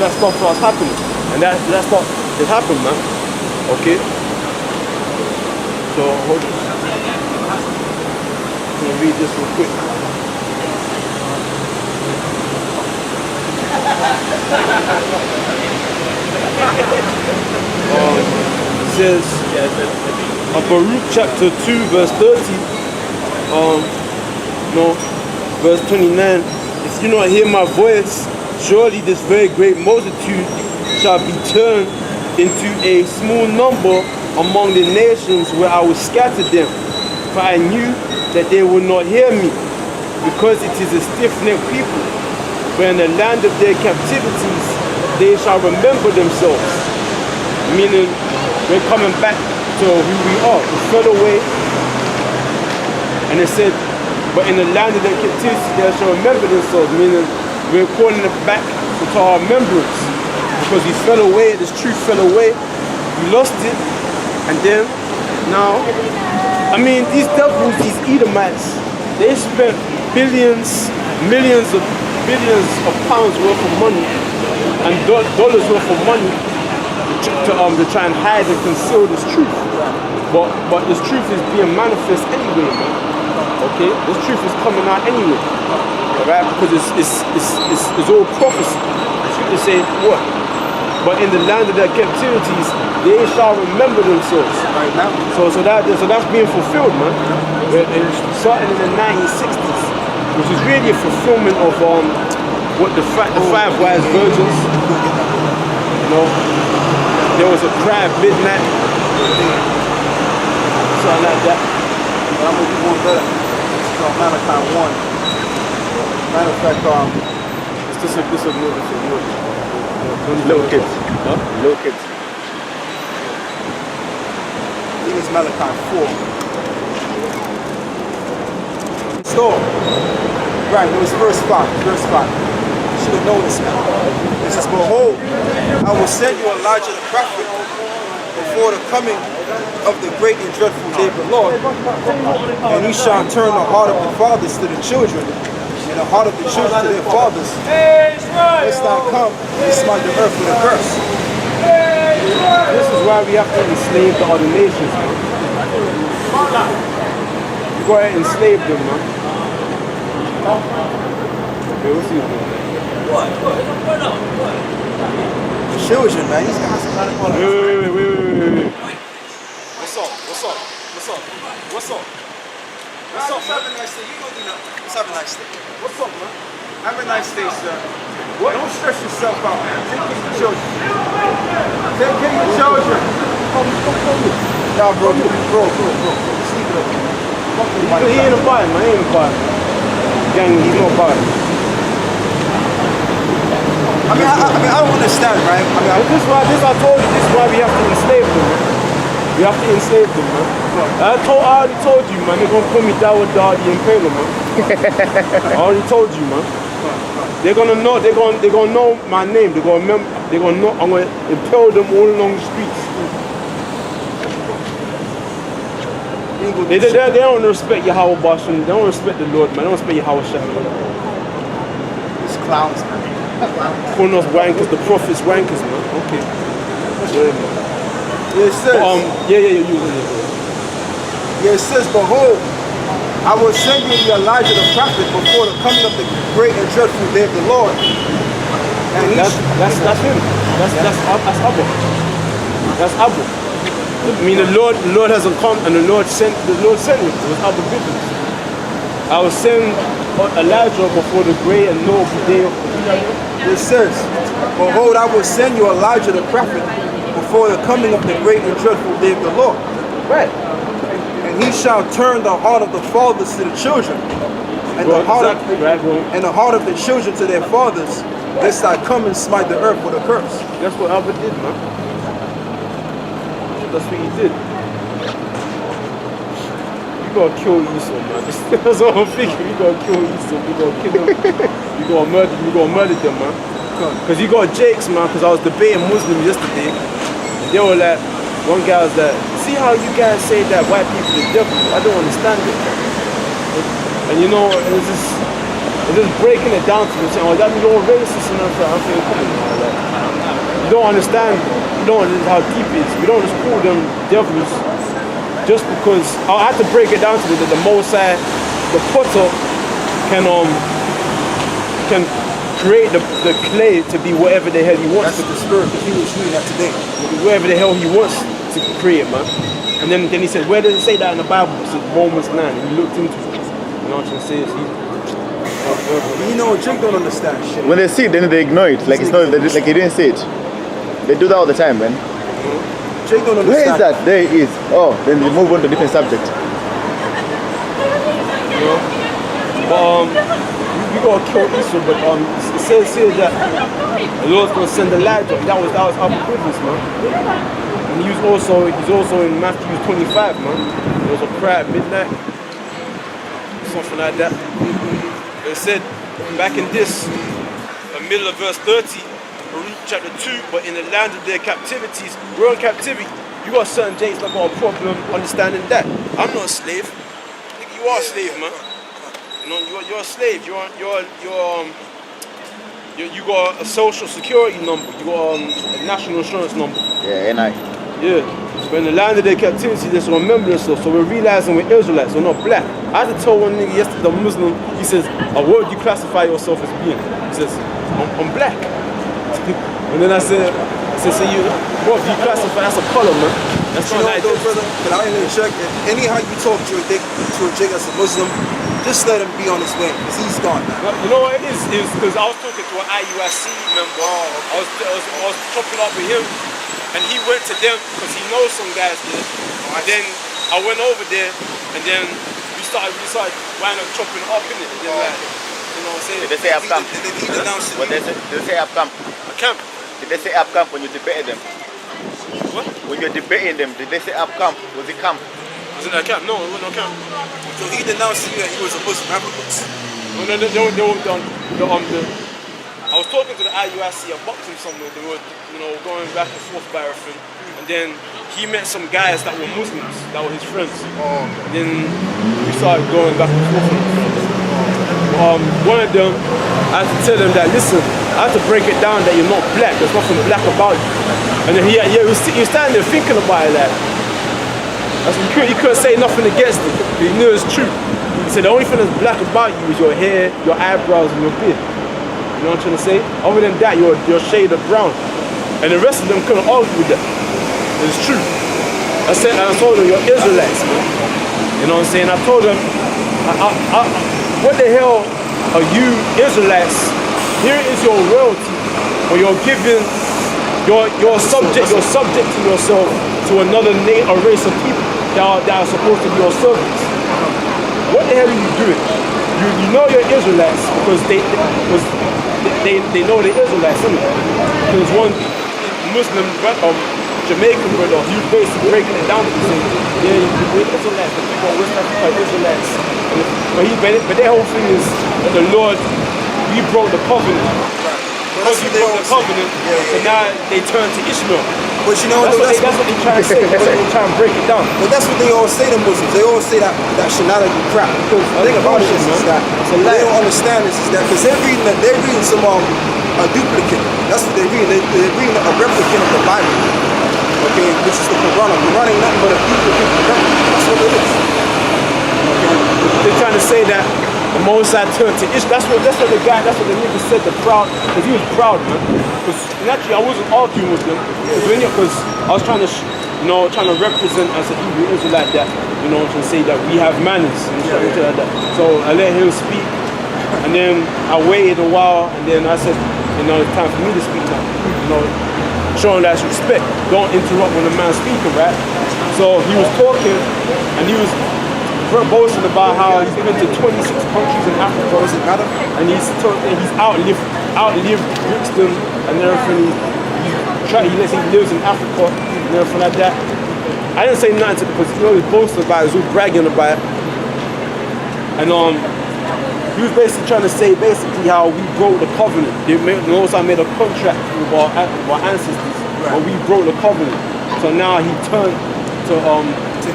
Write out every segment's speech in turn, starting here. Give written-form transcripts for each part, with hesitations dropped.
that stuff starts happening. And that stuff, it happened, man. Okay? So, hold on. I'm gonna read this real quick. It says, Baruch chapter 2, verse 30, verse 29, if you not hear my voice, surely this very great multitude shall be turned into a small number among the nations where I will scatter them. For I knew that they would not hear me, because it is a stiff-necked people. But in the land of their captivities, they shall remember themselves. Meaning, we're coming back to who we are. We fell away. And it said, but in the land of their captivity, they shall remember themselves. Meaning, we're calling it back to our remembrance. Because we fell away, this truth fell away. We lost it. And then, now, I mean, these devils, these Edomites, they spent billions, millions of pounds worth of money and dollars worth of money to try and hide and conceal this truth. But this truth is being manifest anyway, man. Okay? This truth is coming out anyway. Alright? Because it's all prophecy. Scripture say what? But in the land of their captivities, they shall remember themselves. Right now. So that's being fulfilled, man. It's starting in the 1960s. Which is really a fulfillment of what the five wise virgins. You know, there was a cry at midnight, something like that. But I'm gonna do one better. This is on Malachi 1. Matter of fact, this is little kids. Huh? Little kids. I think it's Malachi 4. Store. Right, it was verse 5. You should have noticed, man. It says, behold, I will send you Elijah the prophet before the coming of the great and dreadful day of the Lord. And he shall turn the heart of the fathers to the children, and the heart of the children to their fathers. Lest I come and smite the earth with a curse. This is why we have to enslave the other nations, man. You go ahead and enslave them, man. Okay, we'll see. What? The children, man. These guys are not Wait. What's up? Have a nice day. You know me now. Let's have a nice day. What's up, man? Have a nice day, sir. What? Don't stress yourself out, man. Take care of your children. Take care of your children. Nah, bro. Just leave it up. He ain't a buyer, man. He ain't a buyer. Gang, he's not buying. I don't understand, right? This is why we have to enslave them, man. We have to enslave them, man. I already told you, man. They're gonna call me Dawud Dadi Impaler, man. I already told you, man. They're gonna know my name. They're gonna know. I'm gonna impale them all along the streets. They don't respect Yahweh Basham. They don't respect the Lord, man. They don't respect Yahweh Shem. These clowns, man. Calling us wankers, the prophets wankers, man. Okay. Yeah, man. Yeah, it says. Yeah, it says, behold, I will send you the Elijah the prophet before the coming of the great and dreadful day of the Lord. And that's him. That's Abba. That's Abba. I mean, the Lord hasn't come, and the Lord sent him. It was Abba Biblis. I will send Elijah before the great and noble day of the Lord. It says, behold, I will send you Elijah the prophet before the coming of the great and dreadful day of the Lord. Right. And he shall turn the heart of the fathers to the children, and the heart of the children to their fathers, lest I come and smite the earth with a curse. That's what Abba did, man. That's what he did. We gotta kill Esau, man. That's what I'm thinking. We gotta kill Esau. We gotta kill him. We gotta murder them, man. Because you got Jakes, man. Because I was debating Muslims yesterday. And they were like, one guy was like, see how you guys say that white people are devil? I don't understand it. And you know, it's just breaking it down to them, saying, oh, that means you're all racist and everything. I'm thinking, come on, man. Like, don't understand. You don't understand how deep it is. We don't just call them devils just because. I had to break it down to the Mosai, the potter can create the clay to be whatever the hell he wants. That's the spirit that he was shooting at today. Whatever the hell he wants to create, man. And then he said, where does it say that in the Bible? It says Romans 9. And he looked into it. You know what I'm trying to say? You know, Jake don't understand shit. When they see it, then they ignore it. Like it's not like he didn't say it. They do that all the time, man. Jake don't understand. Where is that? There it is. Oh, then they move on to a different subject. You know? But we gotta kill Esau, but it says here that the Lord's gonna send the light on. That was our privilege, man. And he's also in Matthew 25, man. There was a prayer at midnight, something like that. It said back in the middle of verse 30, Baruch chapter 2, but in the land of their captivities, we're in captivity. You got certain Jakes that got a problem understanding that. I'm not a slave. Nigga, you are a slave, man. You know, you're a slave. You got a social security number. You got a national insurance number. Yeah, NI. Yeah. But in the land of their captivity, there's a remembrance of. So we're realizing we're Israelites, we're not black. I had to tell one nigga yesterday, a Muslim, he says, what would you classify yourself as being? He says, I'm black. And then I said, so you, what do you classify? That's a color, man. That's You not know, like though, this. brother, but I ain't gonna check it. Anyhow you talk to a Jake as a Muslim, just let him be on his way, because he's gone, man. You know what it is? Is because I was talking to an IUIC member. I was chopping up with him, and he went to them because he knows some guys there. And then I went over there, and then we started winding up chopping up in it. And then, like, you know what I'm saying? Did they say up camp? Did he announce it? What did they say up camp? A camp. Did they say up camp when you debated them? What? When you're debating them, did they say up camp? Was it camp? Was it a camp? No, it wasn't a camp. So he denounced you that he was a Muslim afterwards. I was talking to the IUIC, I boxed him somewhere, they were, going back and forth by everything. And then he met some guys that were Muslims, that were his friends. And then we started going back and forth. One of them, I had to tell him that, listen, I had to break it down that you're not black, there's nothing black about you. And then he was standing there thinking about it like, he couldn't say nothing against it, he knew it's true. He said the only thing that's black about you is your hair, your eyebrows, and your beard. You know what I'm trying to say? Other than that, you're a shade of brown. And the rest of them couldn't argue with that. It's true. I told them, you're Israelites, man. You know what I'm saying? I told them, what the hell are you Israelites? Here is your royalty, or you're giving, you're subjecting yourself to another a race of people that are supposed to be your servants. What the hell are you doing? You know you're Israelites because they know they're Israelites, isn't it? There's one Muslim Jamaican brother, he was basically breaking it down to say, yeah, we're Israelites, the people of West Africa are Israelites. But their whole thing is that the Lord, we broke the covenant. Because we broke the covenant, so now they turn to Ishmael. But you know, that's what they try to say. That's what they try and break it down. But that's what they always say to Muslims. They always say that shenanigan crap. Because the thing about it is that they don't understand this. Is that because they're reading some a duplicate. That's what they're reading. They're reading a replicate of the Bible. Okay, which is the Quran. The Quran ain't nothing but a duplicate of the replicate. That's what it is. Okay. They're trying to say that the Mosai turned to Ishmael. That's what the nigga said. The proud, because he was proud, man. Because naturally, I wasn't arguing with them. Because I was trying to, trying to represent as a Hebrew Israelite that, to say that we have manners and shit like that. So I let him speak, and then I waited a while, and then I said, it's time for me to speak now. Showing that respect. Don't interrupt when a man's speaking, right? So he was talking, and he was boasting about how he's been to 26 countries in Africa. Does it matter? And he's outlived Brixton and everything. He lives in Africa and everything like that. I didn't say nothing because he was boasting about it, he was bragging about it. And he was basically trying to say how we broke the covenant. They also made a contract with our ancestors, and we broke the covenant. So now he turned to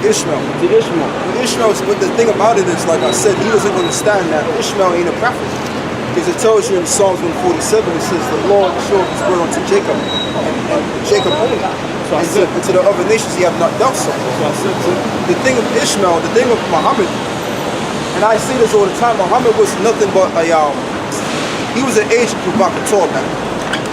Ishmael. Ishmael. But the thing about it is, like I said, he doesn't understand that Ishmael ain't a prophet. Because it tells you in Psalms 147, it says the Lord showed his word unto Jacob, and Jacob only. And to the other nations he have not dealt so. The thing of Ishmael, the thing of Muhammad, and I say this all the time, Muhammad was nothing but he was an agent provocateur, man.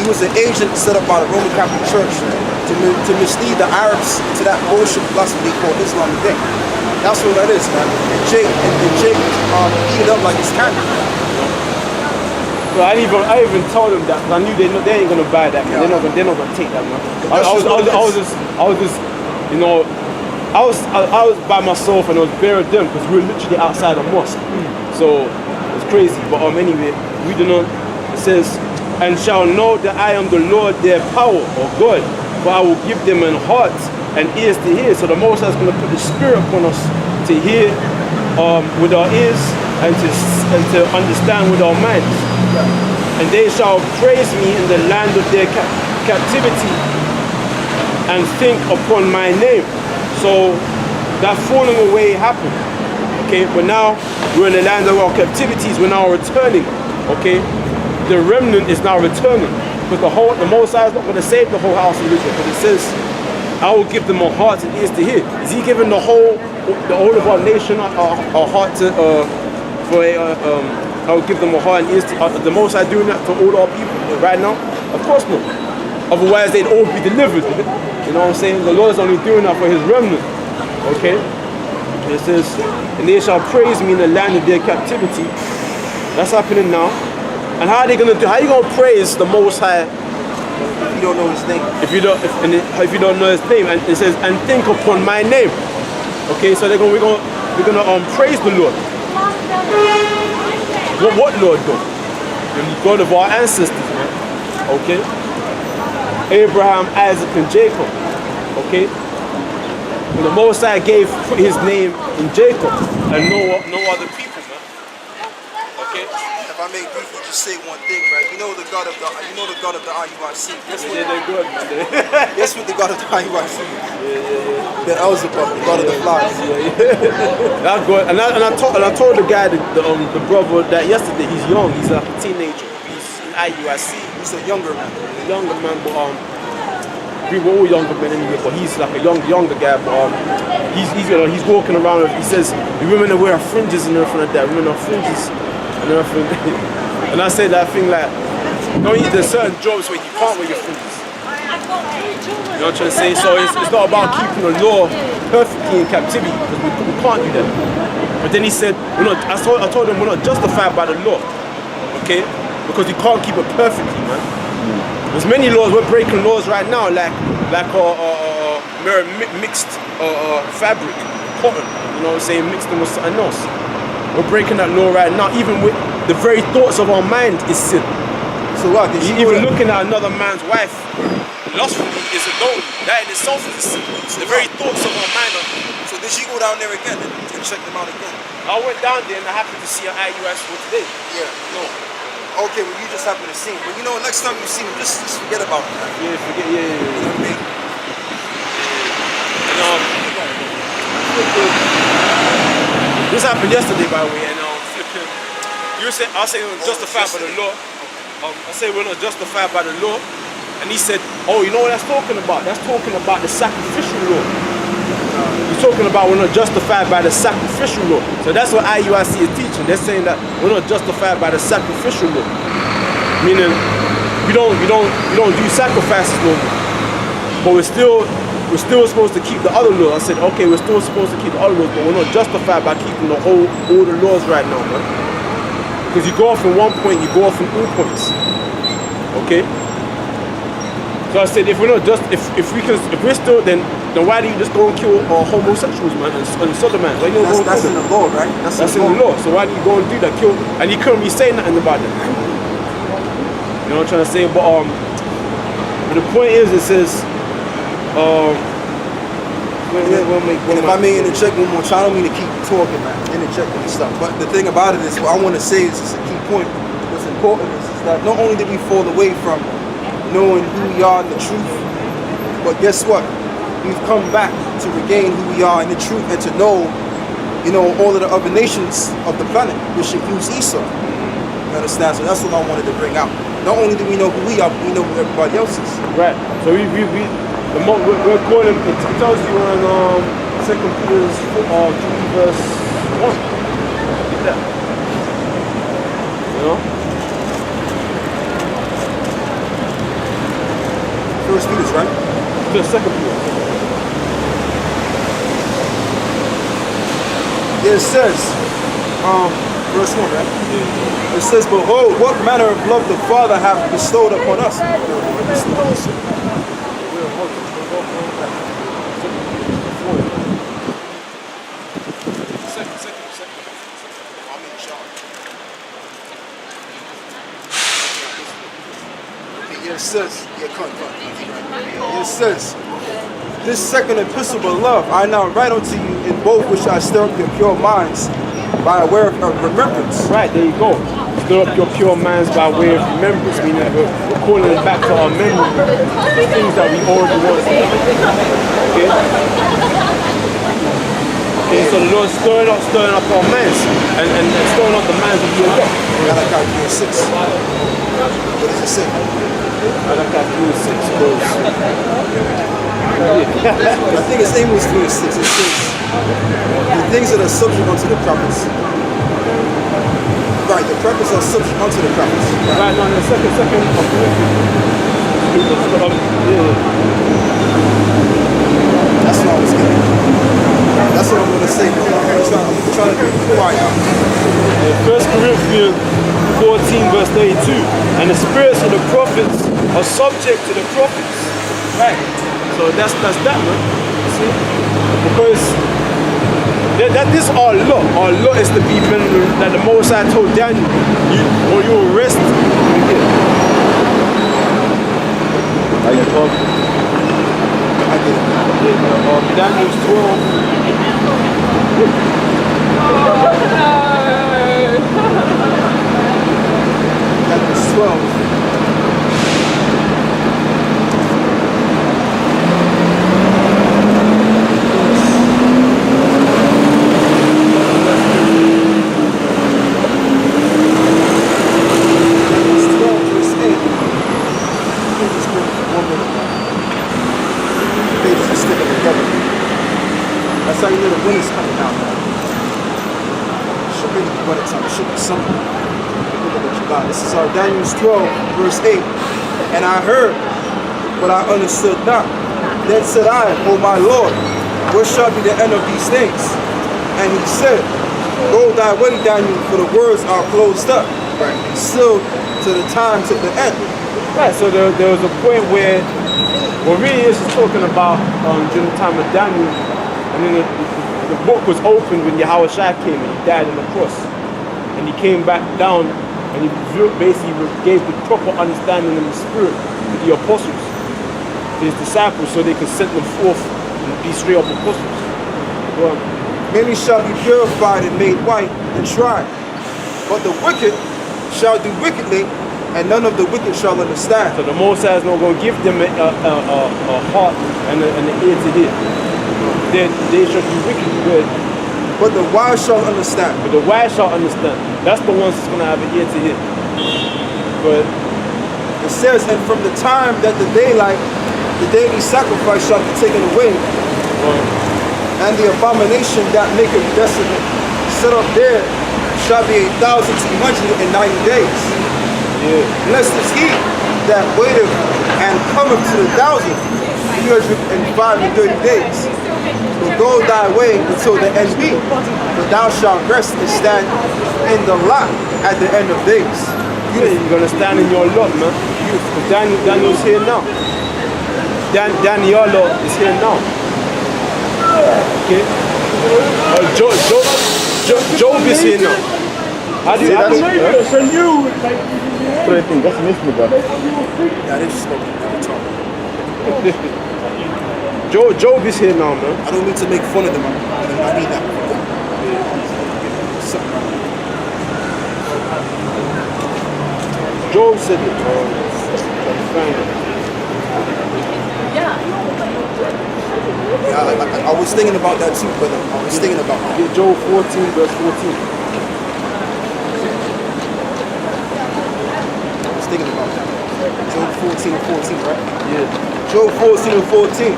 He was an agent set up by the Roman Catholic Church to mislead the Arabs into that bullshit philosophy they call Islam today. That's what that is, man. And Jake eat it up like it's candy. Well, I even told them that because I knew they ain't gonna buy that. Yeah. They're not gonna take that, man. I was just, you know, I was by myself and I was bare of them because we were literally outside a mosque. So it was crazy. But anyway, reading on, it says, and shall know that I am the Lord their power or God, for I will give them an heart and ears to hear. So the Most High is gonna put the Spirit upon us to hear with our ears and to understand with our minds. And they shall praise me in the land of their captivity and think upon my name. So that falling away happened, okay? But now we're in the land of our captivities. We're now returning, okay? The remnant is now returning because the Most High is not going to save the whole house of Israel. But it says, I will give them a heart and ears to hear. Is He giving the whole of our nation a heart to I will give them a heart and ears to the Most High doing that for all our people right now? Of course not. Otherwise they'd all be delivered. You know what I'm saying? The Lord is only doing that for his remnant. Okay? It says, and they shall praise me in the land of their captivity. That's happening now. And how are they gonna do? How are you gonna praise the Most High if you don't know his name? If you don't know his name, and it says, and think upon my name. Okay, so we're gonna praise the Lord. What Lord though? The God of our ancestors, man. Okay? Abraham, Isaac, and Jacob. Okay? And the Most High put his name in Jacob and no other people, man. Okay? If I may briefly just say one thing, right? You know the God of the IUIC. Guess what? They're good, man. Guess what the God of the IUIC? The Elzebub, the God of the flies. That's good. And I told the guy, the brother, that yesterday. He's young. He's like a teenager. He's in IUIC. He's a younger man. But we were all younger men anyway. But he's like a younger guy. But he's walking around. He says the women are wearing fringes and everything like that. Women are fringes and everything. And I say that thing like, there's certain jobs where you can't wear your fringes. You know what I'm trying to say? So it's not about keeping the law perfectly in captivity, because we can't do that. But then he said, I told him we're not justified by the law, okay? Because you can't keep it perfectly, man. There's many laws, we're breaking laws right now, like mixed fabric, cotton, you know what I'm saying, mixed them with something else. We're breaking that law right now, even with the very thoughts of our mind is sin. So what? Even looking at another man's wife lustfully is adultery. That in itself is a sin. So the very thoughts of our mind are. So did she go down there again and check them out again? I went down there and I happened to see an IUS for today. Yeah. No. Okay, well you just happened to see him. But next time you see him, just forget about him. Yeah, forget. Yeah. You know what I mean? And this happened yesterday, by the way, and flipping. I say we're not justified by the law. I say we're not justified by the law. And he said, oh, you know what that's talking about? That's talking about the sacrificial law. He's talking about we're not justified by the sacrificial law. So that's what IUIC is teaching. They're saying that we're not justified by the sacrificial law. Meaning we don't do sacrifices no more. But we're still supposed to keep the other laws. I said, okay, we're still supposed to keep the other laws, but we're not justified by keeping all the laws right now, man. Because you go off in one point, you go off in all points. Okay? So I said, if we're still, then why do you just go and kill homosexuals, man, and sodomites? Why you don't go and that's kill in them? the law, right? That's in the law. So why do you go and do that? Kill, and you couldn't really say nothing about it. You know what I'm trying to say? But the point is, it says, if I may interject one more time, I don't mean to keep talking, man, interjecting and stuff. But the thing about it is, what I want to say is a key point. What's important is that not only did we fall away from knowing who we are in the truth, but guess what? We've come back to regain who we are in the truth and to know, all of the other nations of the planet, which includes Esau. You understand? So that's what I wanted to bring out. Not only do we know who we are, but we know who everybody else is. Right. So we're calling, it tells you on 2 Peter 2 verse 1. Get that. You know? First Peter's, right? The 2 Peter. It says, verse 1, right? It says, behold, what manner of love the Father hath bestowed upon us. It says, it says, this second epistle, beloved, I now write unto you in both which I stir up your pure minds by way of remembrance. Right, there you go. Stir up your pure minds by way of remembrance, meaning we're calling it back to our memory, the things that we already want to do. Okay? Okay, so the Lord's stirring up our minds and stirring up the minds of the elect. Malachi 3:6. What does it say? Malachi 3:6 goes. I think it's Amos 3:6. It says, the things that are subject unto the prophets. Right, the prophets are subject unto the prophets. Right, now in the second of That's what I was getting. That's what I'm going to say. I'm trying to be quiet. 1 Corinthians 14 verse 32. And the spirits of the prophets are subject to the prophets. Right. So that's that, man. You see? Because that this our law. Our law is to be men that the Most High told Daniel, you will rest. Are you talking? I get it. Daniel's 12. Daniel's 12. That's how you know the winter's coming out, man. Should really be winter time. Should be summer. Look at what you got. This is our Daniel 12, verse 8. And I heard, but I understood not. Then said I, O my Lord, what shall be the end of these things? And he said, go thy way, Daniel, for the words are closed up. Right. Still to the times of the end. Right, so there was a point where what really is talking about during the time of Daniel, and then the book was opened when Yahushua came and he died on the cross. And he came back down and he basically gave the proper understanding in the spirit to the apostles, to his disciples, so they could send them forth and be straight up apostles. Well, many shall be purified and made white and tried. But the wicked shall do wickedly, and none of the wicked shall understand. So the Most High is not going to give them a heart and an ear to hear. They shall do wicked good. But the wise shall understand. But the wise shall understand. That's the ones that's going to have an ear to hear. But it says, and from the time that the daylight, the daily sacrifice shall be taken away, and the abomination that maketh desolate set up there shall be 1,290 days. yeah, Blessed is he that waiteth and cometh to the 1,330 days. But go thy way until the end be, for thou shalt rest and stand in the lot at the end of days. you're going to stand in your lot, man. Because Daniel's here now. Daniel is here now. Okay? Job is here now. How do you That's missed me, bro. Yeah, they just spoke every time. Job is here now, man. I don't mean to make fun of them. I mean that. Job said it. Yeah, I was thinking about that too, brother. I was thinking about that. Job 14 verse 14. 14 and 14, right? Yeah. Job 14 and 14.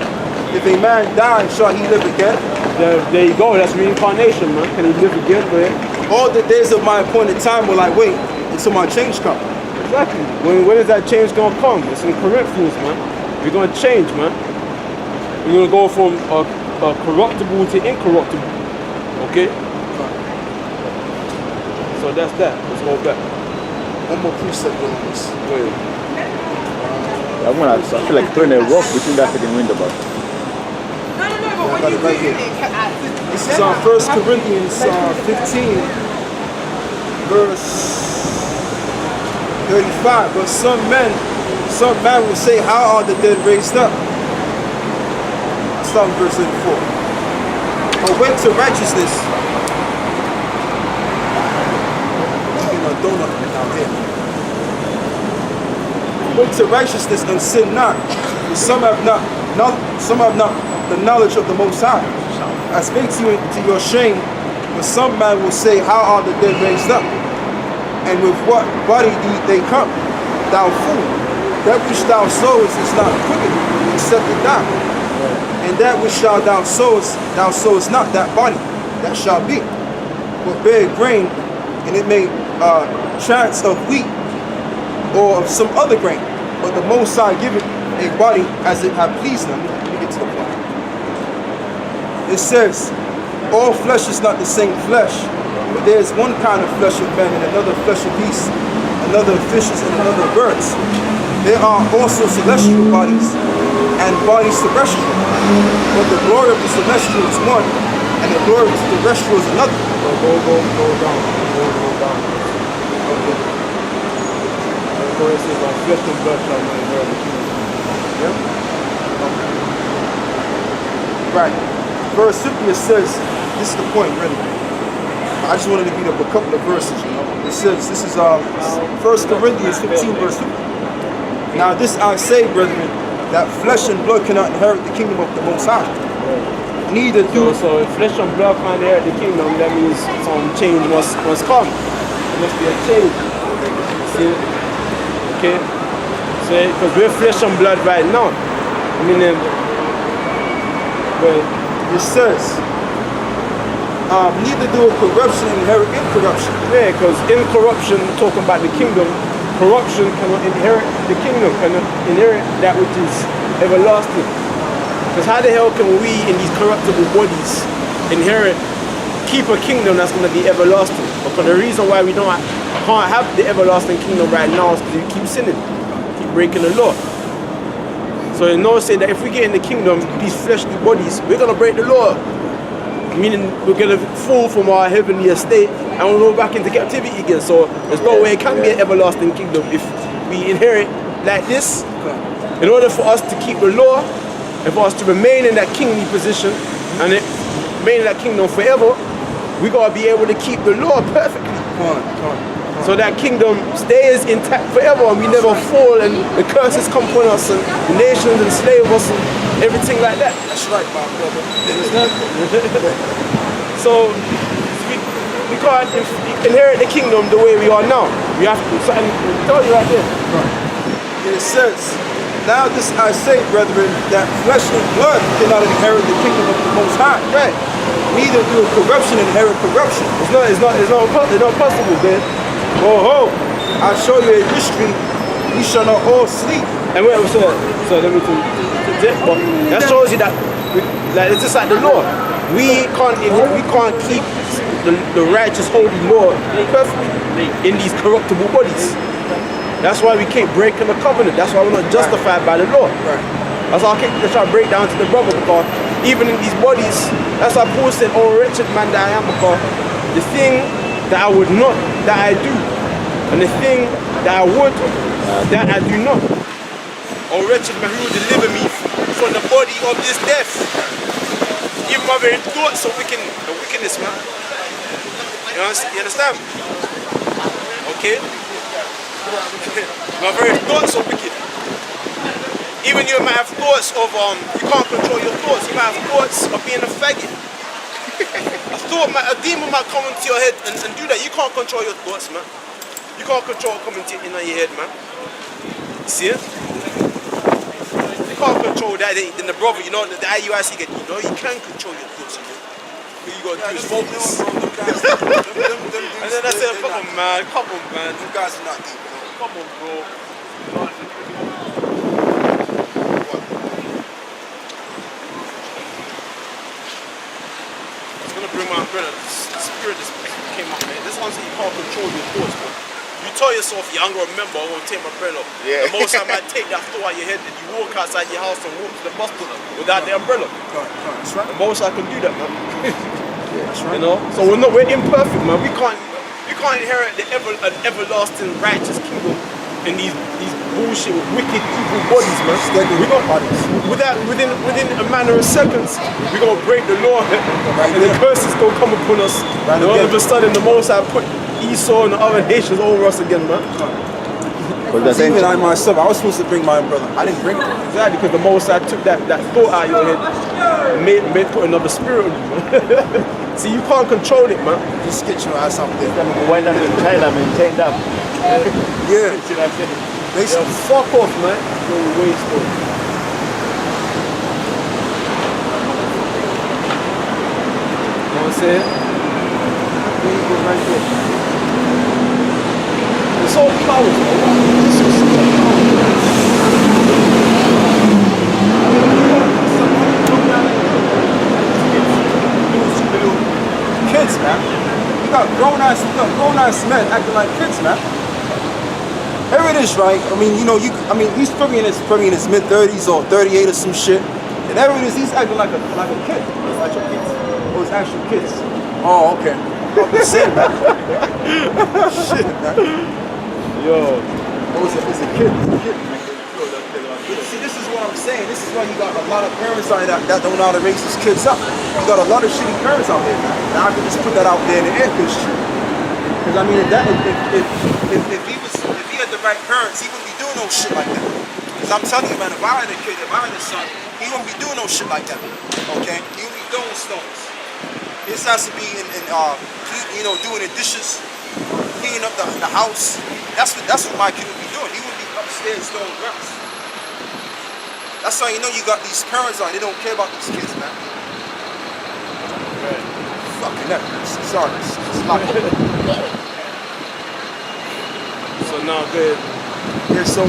If a man die, shall he live again? There you go. That's reincarnation, man. Can he live again, man? All the days of my appointed time will I wait until my change come. Exactly. When is that change gonna come? It's in Corinthians, man. We're gonna change, man. We're gonna go from a corruptible to incorruptible. Okay? So that's that. Let's go back. One more precept on this. Wait. I feel like throwing a rock between that second window, but I got it right here. This is on 1 Corinthians 15, verse 35. But some man will say, how are the dead raised up? Start in verse 34. Awake to righteousness. Eating a donut down here. Awake to righteousness and sin not. For some have not the knowledge of the Most High. I speak to you to your shame, but some man will say, how are the dead raised up? And with what body do they come? Thou fool, that which thou sowest is not crooked, except it die. And that which thou sowest not that body, that shall be. But bear grain, and it may chance of wheat, or of some other grain. But the Most High giveth a body as it hath pleased him. Let me get to the point. It says, all flesh is not the same flesh, but there is one kind of flesh of man, and another flesh of beasts, another of fishes, and another of birds. There are also celestial bodies, and bodies terrestrial. But the glory of the celestial is one, and the glory of the terrestrial is another. Go down. Okay. Go and say, my flesh and blood shall not inherit the kingdom. Yeah? Okay. Right. Verse 50 says, this is the point really. I just wanted to beat up a couple of verses, you know. It says, this is 1 Corinthians 15 verse 50. Now this I say, brethren, that flesh and blood cannot inherit the kingdom of the Most High. Neither do... So if flesh and blood can't inherit the kingdom, that means some change must come. There must be a change. See? Okay? So, because we're flesh and blood right now. I mean, it says, neither do a corruption inherit incorruption. yeah, because incorruption, talking about the kingdom, corruption cannot inherit the kingdom, cannot inherit that which is everlasting. Because how the hell can we, in these corruptible bodies, keep a kingdom that's going to be everlasting? Because the reason why we can't have the everlasting kingdom right now is because we keep sinning, keep breaking the law. So it knows say that if we get in the kingdom, these fleshly bodies, we're going to break the law. Meaning we're going to fall from our heavenly estate and we'll go back into captivity again. So there's no way it can be an everlasting kingdom if we inherit like this. In order for us to keep the law and for us to remain in that kingly position and remain in that kingdom forever, we got to be able to keep the law perfectly. So that kingdom stays intact forever and we never fall and the curses come upon us and the nations enslave us and everything like that. That's right, my brother. So we can't inherit the kingdom the way we are now. We have to, so, and tell you right there. It says, now this I say, brethren, that flesh and blood cannot inherit the kingdom of the Most High. Right. Neither do corruption inherit corruption. It's not possible, man. Oh, I'll show you a mystery. We shall not all sleep. And wait, so let me tell you. That shows you that, it's just like the law. We can't keep the righteous holy law perfectly in these corruptible bodies. That's why we keep breaking the covenant. That's why we're not justified by the law. Right. That's why I keep trying to break down to the brother, because even in these bodies, that's why Paul said, oh wretched man that I am, because the thing that I would not, that I do, and the thing that I would, that I do not. Oh wretched man, who will deliver me from the body of this death? Even my very thoughts of wickedness, man. You understand? Okay? My very thoughts are wicked. Even you might have thoughts of, you can't control your thoughts. You might have thoughts of being a faggot. A demon might come into your head and do that. You can't control your thoughts, man. You can't control what comes into your head, man. See it? can't control that, then the brother, you know, the IUIC get, you know, you can control your thoughts, you know. But you gotta do is focus. And then I said, come on, man. You guys are not deep, bro. Come on, bro. I was gonna bring my umbrella. The spirit just came up, man. This one said you can't control your thoughts, bro. You tell yourself, yeah, I'm gonna remember, I'm gonna take my umbrella. Yeah. The most I might take that thought out your head, that you walk outside your house and walk to the bus stop without the umbrella. That's right. The most I can do that, man. That's right. You know? So we're imperfect, man. We can't inherit an everlasting righteous kingdom in these bullshit, wicked, evil bodies, man. We got within a matter of seconds, we gonna break the law, and the curses gonna come upon us. And all of a sudden, the Most High put Esau and the other nations over us again, man. But that's Even I ancient. myself, I was supposed to bring my umbrella. I didn't bring it. Exactly, because the Most High took that thought out of your head, and made put another spirit on you, man. See, you can't control it, man. Just get your ass out there. Why not in China, man? Chained up. Yeah. See what I'm saying? Yo, Basically. fuck off, man. You're a waste, bro. You know what I'm saying? Right there. It's all cowards, bro. Kids, man. You got grown ass men acting like kids, man. Here it is, right? I mean, you know, he's probably in his mid 30s or 38 or some shit. And there it is, he's acting like a kid. It's actual kids. Oh, it's actual kids. Oh, okay. I'm just saying, man. Shit, man. Yo. Oh, it's a kid. It's a kid. See, this is what I'm saying. This is why you got a lot of parents out there that don't know how to raise these kids up. You got a lot of shitty parents out there, man. Now I can just put that out there in the air, because it's true. Because I mean, if he had the right parents, he wouldn't be doing no shit like that. Because I'm telling you, man, if I had a kid, if I had a son, he wouldn't be doing no shit like that. Okay? He would be throwing stones. This has to be doing the dishes, cleaning up the house. That's what my kid would be doing. He would be upstairs throwing grass. That's how you know you got these parents on. They don't care about these kids, man. Right. Fucking that. Sorry, it's not. So now, good. Yeah, so